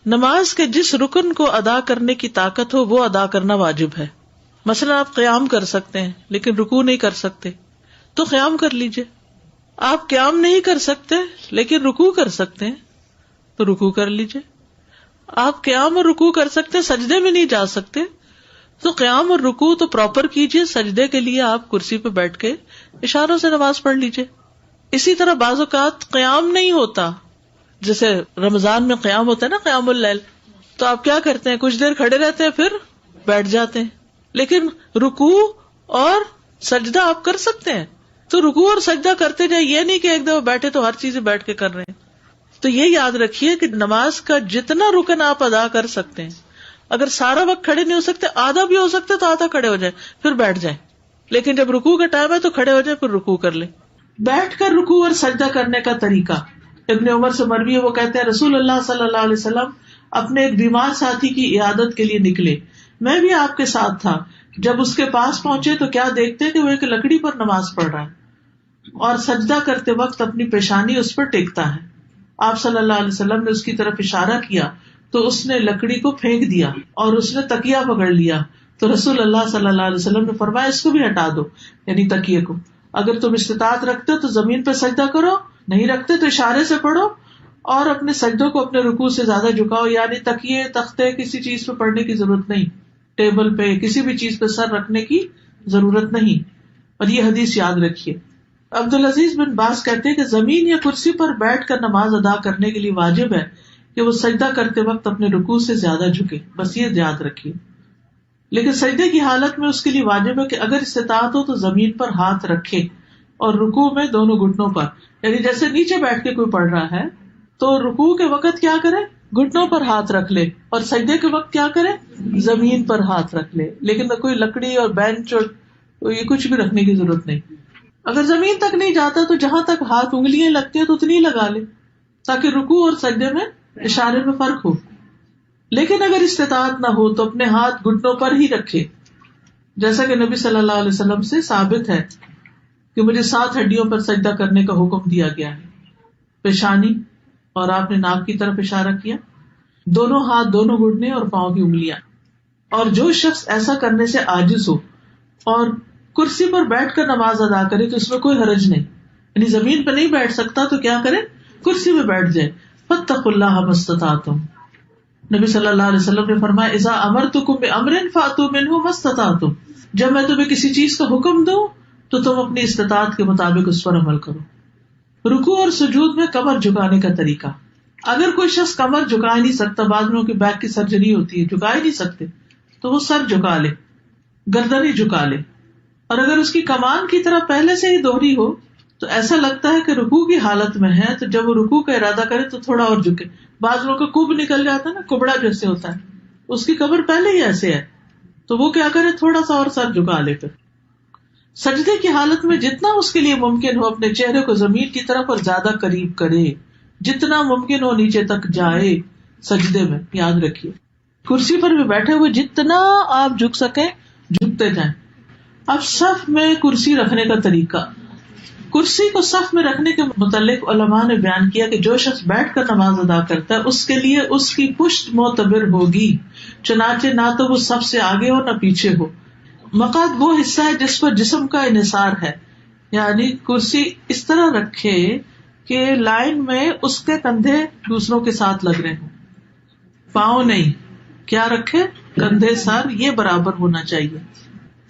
نماز کے جس رکن کو ادا کرنے کی طاقت ہو وہ ادا کرنا واجب ہے. مثلا آپ قیام کر سکتے ہیں لیکن رکوع نہیں کر سکتے تو قیام کر لیجئے. آپ قیام نہیں کر سکتے لیکن رکوع کر سکتے ہیں تو رکوع کر لیجئے. آپ قیام اور رکوع کر سکتے ہیں, سجدے میں نہیں جا سکتے تو قیام اور رکوع تو پراپر کیجئے. سجدے کے لیے آپ کرسی پہ بیٹھ کے اشاروں سے نماز پڑھ لیجئے. اسی طرح بعض اوقات قیام نہیں ہوتا, جیسے رمضان میں قیام ہوتا ہے نا, قیام اللیل, تو آپ کیا کرتے ہیں, کچھ دیر کھڑے رہتے ہیں پھر بیٹھ جاتے ہیں. لیکن رکوع اور سجدہ آپ کر سکتے ہیں تو رکوع اور سجدہ کرتے جائیں, یہ نہیں کہ ایک دفعہ بیٹھے تو ہر چیز بیٹھ کے کر رہے ہیں. تو یہ یاد رکھیے کہ نماز کا جتنا رکن آپ ادا کر سکتے ہیں, اگر سارا وقت کھڑے نہیں ہو سکتے, آدھا بھی ہو سکتا ہے تو آدھا کھڑے ہو جائیں پھر بیٹھ جائیں. لیکن جب رکوع کا ٹائم ہے تو کھڑے ہو جائیں پھر رکوع کر لیں. بیٹھ کر رکوع اور سجدہ کرنے کا طریقہ ابن عمر سے مروی ہے, وہ کہتے ہیں رسول اللہ صلی اللہ علیہ وسلم اپنے ایک بیمار ساتھی کی عیادت کے لیے نکلے, میں بھی آپ کے ساتھ تھا. جب اس کے پاس پہنچے تو کیا دیکھتے کہ وہ ایک لکڑی پر نماز پڑھ رہا ہے اور سجدہ کرتے وقت اپنی پیشانی اس پر ٹیکتا ہے. آپ صلی اللہ علیہ وسلم نے اس کی طرف اشارہ کیا تو اس نے لکڑی کو پھینک دیا اور اس نے تکیہ پکڑ لیا. تو رسول اللہ صلی اللہ علیہ وسلم نے فرمایا اس کو بھی ہٹا دو, یعنی تکیے کو. اگر تم استطاعت رکھتے ہو تو زمین پہ سجدہ کرو, نہیں رکھتے تو اشارے سے پڑھو اور اپنے سجدوں کو اپنے رکوع سے زیادہ جھکاؤ. یعنی تکیے, تختے, کسی چیز پہ پڑھنے کی ضرورت نہیں, ٹیبل پہ کسی بھی چیز پہ سر رکھنے کی ضرورت نہیں. اور یہ حدیث یاد رکھیے. عبدالعزیز بن باز کہتے ہیں کہ زمین یا کرسی پر بیٹھ کر نماز ادا کرنے کے لیے واجب ہے کہ وہ سجدہ کرتے وقت اپنے رکوع سے زیادہ جھکے, بس یہ یاد رکھیے. لیکن سجدے کی حالت میں اس کے لیے واجب ہے کہ اگر استطاعت ہو تو زمین پر ہاتھ رکھے اور رکوع میں دونوں گھٹنوں پر, یعنی جیسے نیچے بیٹھ کے کوئی پڑھ رہا ہے تو رکوع کے وقت کیا کرے, گھٹنوں پر ہاتھ رکھ لے, اور سجدے کے وقت کیا کرے, زمین پر ہاتھ رکھ لے. لیکن کوئی لکڑی اور بینچ اور یہ کچھ بھی رکھنے کی ضرورت نہیں. اگر زمین تک نہیں جاتا تو جہاں تک ہاتھ انگلیاں لگتی ہیں تو اتنی لگا لے تاکہ رکوع اور سجدے میں اشارے میں فرق ہو. لیکن اگر استطاعت نہ ہو تو اپنے ہاتھ گھٹنوں پر ہی رکھے, جیسا کہ نبی صلی اللہ علیہ وسلم سے ثابت ہے کہ مجھے 7 ہڈیوں پر سجدہ کرنے کا حکم دیا گیا ہے. پیشانی, اور آپ نے ناک کی طرف اشارہ کیا, دونوں ہاتھ, دونوں گھٹنے اور پاؤں کی انگلیاں. اور جو شخص ایسا کرنے سے عاجز ہو اور کرسی پر بیٹھ کر نماز ادا کرے تو اس میں کوئی حرج نہیں. یعنی زمین پہ نہیں بیٹھ سکتا تو کیا کرے, کرسی میں بیٹھ جائے. فاتقوا اللہ ما استطعتم, نبی صلی اللہ علیہ وسلم نے فرمایا اذا امرتکم بامر فاتوا منہ ما استطعتم, جب میں تمہیں کسی چیز کا حکم دوں تو تم اپنی استطاعت کے مطابق اس پر عمل کرو. رکوع اور سجود میں کمر جھکانے کا طریقہ. اگر کوئی شخص کمر جھکا ہی نہیں سکتا, بعض لوگوں کی بیک کی سرجری ہوتی ہے, جھکا ہی نہیں سکتے, تو وہ سر جھکا لے, گردن ہی جھکا لے. اور اگر اس کی کمان کی طرح پہلے سے ہی دوہری ہو تو ایسا لگتا ہے کہ رکوع کی حالت میں ہے, تو جب وہ رکوع کا ارادہ کرے تو تھوڑا اور جھکے. بعض لوگوں کا کب نکل جاتا ہے نا, کبڑا جیسے ہوتا ہے, اس کی کمر پہلے ہی ایسے ہے, تو وہ کیا کرے, تھوڑا سا اور سر جھکا لے. پھر سجدے کی حالت میں جتنا اس کے لیے ممکن ہو اپنے چہرے کو زمین کی طرف اور زیادہ قریب کرے, جتنا ممکن ہو نیچے تک جائے سجدے میں. یاد رکھیے کرسی پر بھی بیٹھے ہوئے جتنا آپ جھک سکیں جھکتے جائیں. اب صف میں کرسی رکھنے کا طریقہ. کرسی کو صف میں رکھنے کے متعلق علماء نے بیان کیا کہ جو شخص بیٹھ کر نماز ادا کرتا ہے اس کے لیے اس کی پشت معتبر ہوگی, چنانچہ نہ تو وہ صف سے آگے ہو نہ پیچھے ہو. مقعد وہ حصہ ہے جس پر جسم کا انحصار ہے, یعنی کرسی اس طرح رکھے کہ لائن میں اس کے کندھے دوسروں کے ساتھ لگ رہے ہوں, پاؤں نہیں, کیا رکھے, کندھے سر یہ برابر ہونا چاہیے.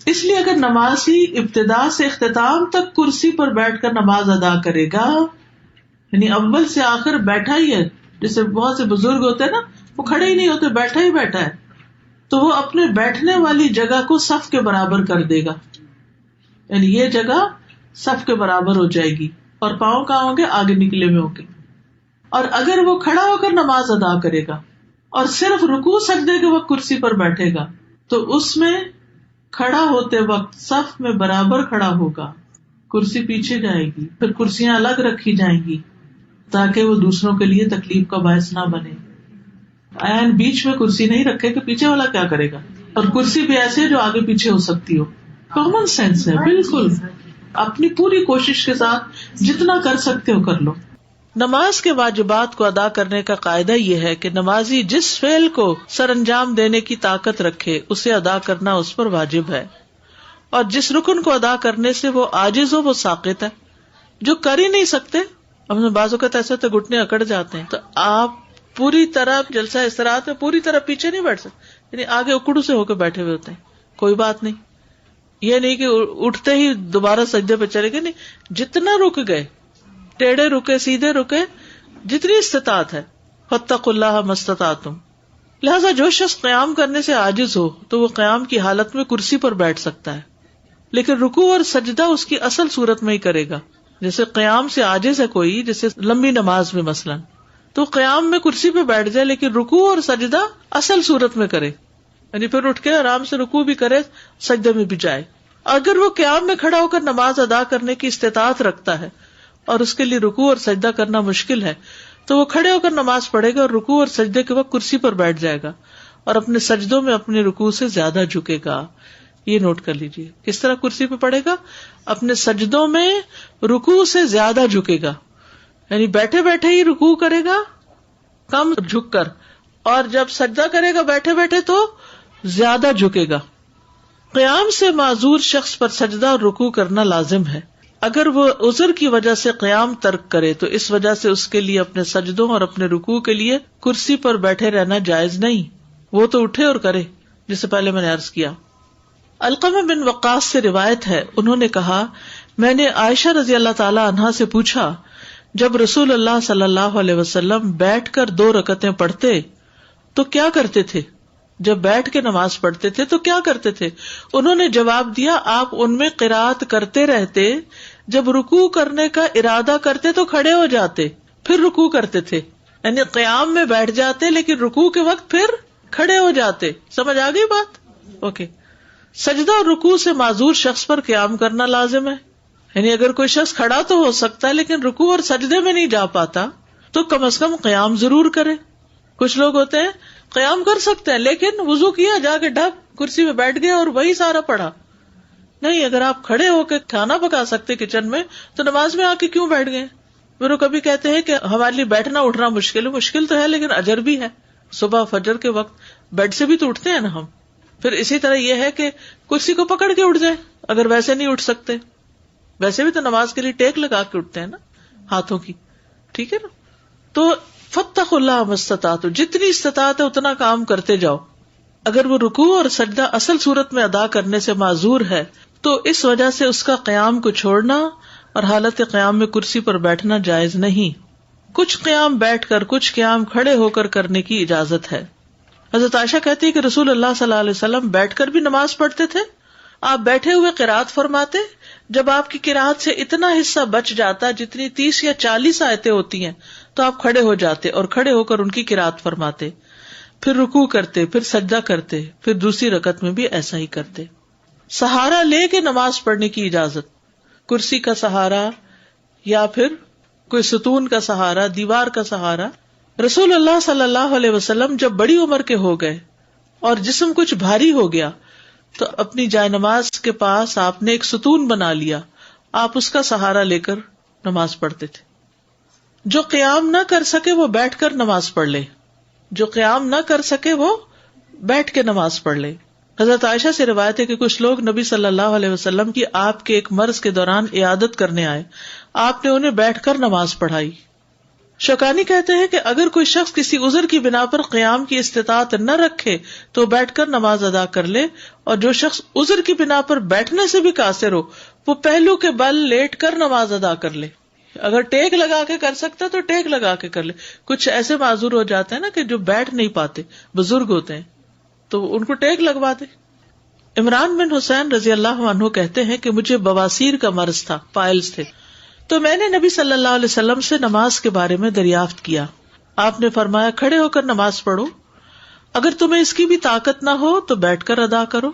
اس لیے اگر نمازی ابتدا سے اختتام تک کرسی پر بیٹھ کر نماز ادا کرے گا, یعنی اول سے آخر بیٹھا ہی ہے, جیسے بہت سے بزرگ ہوتے ہیں نا, وہ کھڑے ہی نہیں ہوتے, بیٹھا ہی بیٹھا ہے, تو وہ اپنے بیٹھنے والی جگہ کو صف کے برابر کر دے گا, یعنی یہ جگہ صف کے برابر ہو جائے گی, اور پاؤں کہاں ہوں گے, آگے نکلے ہوئے ہوں گے. اور اگر وہ کھڑا ہو کر نماز ادا کرے گا اور صرف رکوع سجدے کے وقت کرسی پر بیٹھے گا تو اس میں کھڑا ہوتے وقت صف میں برابر کھڑا ہوگا, کرسی پیچھے جائے گی, پھر کرسیاں الگ رکھی جائیں گی تاکہ وہ دوسروں کے لیے تکلیف کا باعث نہ بنے. عین بیچ میں کرسی نہیں رکھے کہ پیچھے والا کیا کرے گا, اور کرسی بھی ایسے جو آگے پیچھے ہو سکتی ہو. کامن سینس ہے بالکل. اپنی پوری کوشش کے ساتھ جتنا کر سکتے ہو کر لو. نماز کے واجبات کو ادا کرنے کا قاعدہ یہ ہے کہ نمازی جس فعل کو سر انجام دینے کی طاقت رکھے اسے ادا کرنا اس پر واجب ہے، اور جس رکن کو ادا کرنے سے وہ عاجز ہو وہ ساقط ہے۔ جو کر ہی نہیں سکتے، ہم بعض اوقات ایسے تو گھٹنے اکڑ جاتے ہیں، تو آپ پوری طرح جلسہ استراحت میں پوری طرح پیچھے نہیں بیٹھ سکتے، یعنی آگے اکڑو سے ہو کے بیٹھے ہوئے ہوتے ہیں، کوئی بات نہیں، یہ نہیں کہ اٹھتے ہی دوبارہ سجدے پہ چلے گئے، نہیں، جتنا رک گئے، ٹیڑھے رکے، سیدھے رکے، جتنی استطاعت ہے، فاتقوا اللہ ما استطعتم۔ لہذا جو شخص قیام کرنے سے عاجز ہو تو وہ قیام کی حالت میں کرسی پر بیٹھ سکتا ہے، لیکن رکوع اور سجدہ اس کی اصل صورت میں ہی کرے گا۔ جیسے قیام سے عاجز ہے کوئی، جیسے لمبی نماز میں مثلاً، تو قیام میں کرسی پہ بیٹھ جائے، لیکن رکوع اور سجدہ اصل صورت میں کرے، یعنی پھر اٹھ کے آرام سے رکوع بھی کرے، سجدے میں بھی جائے۔ اگر وہ قیام میں کھڑا ہو کر نماز ادا کرنے کی استطاعت رکھتا ہے اور اس کے لیے رکوع اور سجدہ کرنا مشکل ہے، تو وہ کھڑے ہو کر نماز پڑھے گا اور رکوع اور سجدے کے وقت کرسی پر بیٹھ جائے گا اور اپنے سجدوں میں اپنے رکوع سے زیادہ جھکے گا۔ یہ نوٹ کر لیجیے، کس طرح کرسی پہ پڑھے گا؟ اپنے سجدوں میں رکوع سے زیادہ جھکے گا، یعنی بیٹھے بیٹھے ہی رکوع کرے گا کم جھک کر، اور جب سجدہ کرے گا بیٹھے بیٹھے تو زیادہ جھکے گا۔ قیام سے معذور شخص پر سجدہ اور رکوع کرنا لازم ہے۔ اگر وہ عذر کی وجہ سے قیام ترک کرے تو اس وجہ سے اس کے لیے اپنے سجدوں اور اپنے رکوع کے لیے کرسی پر بیٹھے رہنا جائز نہیں، وہ تو اٹھے اور کرے، جسے پہلے میں نے عرض کیا۔ علقمہ بن وقاص سے روایت ہے، انہوں نے کہا، میں نے عائشہ رضی اللہ تعالی عنہا سے پوچھا، جب رسول اللہ صلی اللہ علیہ وسلم بیٹھ کر 2 رکعتیں پڑھتے تو کیا کرتے تھے؟ جب بیٹھ کے نماز پڑھتے تھے تو کیا کرتے تھے؟ انہوں نے جواب دیا، آپ ان میں قرات کرتے رہتے، جب رکوع کرنے کا ارادہ کرتے تو کھڑے ہو جاتے، پھر رکوع کرتے تھے، یعنی قیام میں بیٹھ جاتے لیکن رکوع کے وقت پھر کھڑے ہو جاتے۔ سمجھ آ گئی بات؟ اوکے۔ سجدہ اور رکوع سے معذور شخص پر قیام کرنا لازم ہے، یعنی اگر کوئی شخص کھڑا تو ہو سکتا ہے لیکن رکوع اور سجدے میں نہیں جا پاتا تو کم از کم قیام ضرور کرے۔ کچھ لوگ ہوتے ہیں قیام کر سکتے ہیں لیکن وضو کیا، جا کے ڈھک کرسی پہ بیٹھ گئے اور وہی سارا پڑھا۔ نہیں، اگر آپ کھڑے ہو کے کھانا پکا سکتے کچن میں تو نماز میں آ کے کیوں بیٹھ گئے؟ پھر وہ کبھی کہتے ہیں کہ ہمارے لیے بیٹھنا اٹھنا مشکل ہے، مشکل تو ہے لیکن اجر بھی ہے۔ صبح فجر کے وقت بیڈ سے بھی تو اٹھتے ہیں نا ہم۔ پھر اسی طرح یہ ہے کہ کرسی کو پکڑ کے اٹھ جائیں اگر ویسے نہیں اٹھ سکتے، ویسے بھی تو نماز کے لیے ٹیک لگا کے اٹھتے ہیں نا ہاتھوں کی، ٹھیک ہے نا؟ تو فاتقوا اللہ ما استطعتم، جتنی استطاعت ہے اتنا کام کرتے جاؤ۔ اگر وہ رکوع اور سجدہ اصل صورت میں ادا کرنے سے معذور ہے تو اس وجہ سے اس کا قیام کو چھوڑنا اور حالت قیام میں کرسی پر بیٹھنا جائز نہیں۔ کچھ قیام بیٹھ کر، کچھ قیام کھڑے ہو کر کرنے کی اجازت ہے۔ حضرت عائشہ کہتی ہے کہ رسول اللہ صلی اللہ علیہ وسلم بیٹھ کر بھی نماز پڑھتے تھے، آپ بیٹھے ہوئے قرات فرماتے، جب آپ کی قرات سے اتنا حصہ بچ جاتا جتنی 30 یا 40 آیتیں ہوتی ہیں تو آپ کھڑے ہو جاتے اور کھڑے ہو کر ان کی قرات فرماتے، پھر رکوع کرتے، پھر سجدہ کرتے، پھر دوسری رکعت میں بھی ایسا ہی کرتے۔ سہارا لے کے نماز پڑھنے کی اجازت، کرسی کا سہارا یا پھر کوئی ستون کا سہارا، دیوار کا سہارا۔ رسول اللہ صلی اللہ علیہ وسلم جب بڑی عمر کے ہو گئے اور جسم کچھ بھاری ہو گیا تو اپنی جائے نماز کے پاس آپ نے ایک ستون بنا لیا، آپ اس کا سہارا لے کر نماز پڑھتے تھے۔ جو قیام نہ کر سکے وہ بیٹھ کر نماز پڑھ لے، جو قیام نہ کر سکے وہ بیٹھ کے نماز پڑھ لے۔ حضرت عائشہ سے روایت ہے کہ کچھ لوگ نبی صلی اللہ علیہ وسلم کی آپ کے ایک مرض کے دوران عیادت کرنے آئے، آپ نے انہیں بیٹھ کر نماز پڑھائی۔ شوکانی کہتے ہیں کہ اگر کوئی شخص کسی عذر کی بنا پر قیام کی استطاعت نہ رکھے تو بیٹھ کر نماز ادا کر لے، اور جو شخص عذر کی بنا پر بیٹھنے سے بھی قاصر ہو وہ پہلو کے بل لیٹ کر نماز ادا کر لے۔ اگر ٹیک لگا کے کر سکتا تو ٹیک لگا کے کر لے۔ کچھ ایسے معذور ہو جاتے ہیں نا کہ جو بیٹھ نہیں پاتے، بزرگ ہوتے ہیں، تو ان کو ٹیک لگوا دے۔ عمران بن حسین رضی اللہ عنہ کہتے ہیں کہ مجھے بواسیر کا مرض تھا، پائلز تھے، تو میں نے نبی صلی اللہ علیہ وسلم سے نماز کے بارے میں دریافت کیا۔ آپ نے فرمایا، کھڑے ہو کر نماز پڑھو، اگر تمہیں اس کی بھی طاقت نہ ہو تو بیٹھ کر ادا کرو،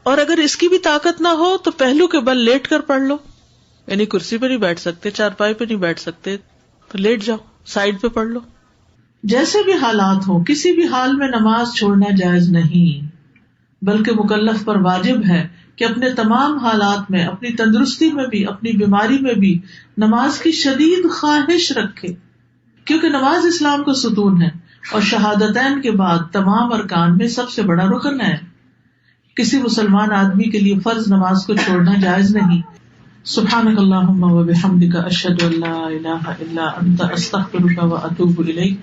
اور اگر اس کی بھی طاقت نہ ہو تو پہلو کے بل لیٹ کر پڑھ لو، یعنی کرسی پہ نہیں بیٹھ سکتے، چارپائی پہ نہیں بیٹھ سکتے تو لیٹ جاؤ، سائڈ پہ پڑھ لو۔ جیسے بھی حالات ہوں کسی بھی حال میں نماز چھوڑنا جائز نہیں، بلکہ مکلف پر واجب ہے کہ اپنے تمام حالات میں، اپنی تندرستی میں بھی، اپنی بیماری میں بھی نماز کی شدید خواہش رکھے۔ کیونکہ نماز اسلام کا ستون ہے اور شہادتین کے بعد تمام ارکان میں سب سے بڑا رکن ہے. کسی مسلمان آدمی کے لیے فرض نماز کو چھوڑنا جائز نہیں. سبحانک اللہم و بحمدک اشہد ان لا الہ الا انت استغفرک و اتوب الیک.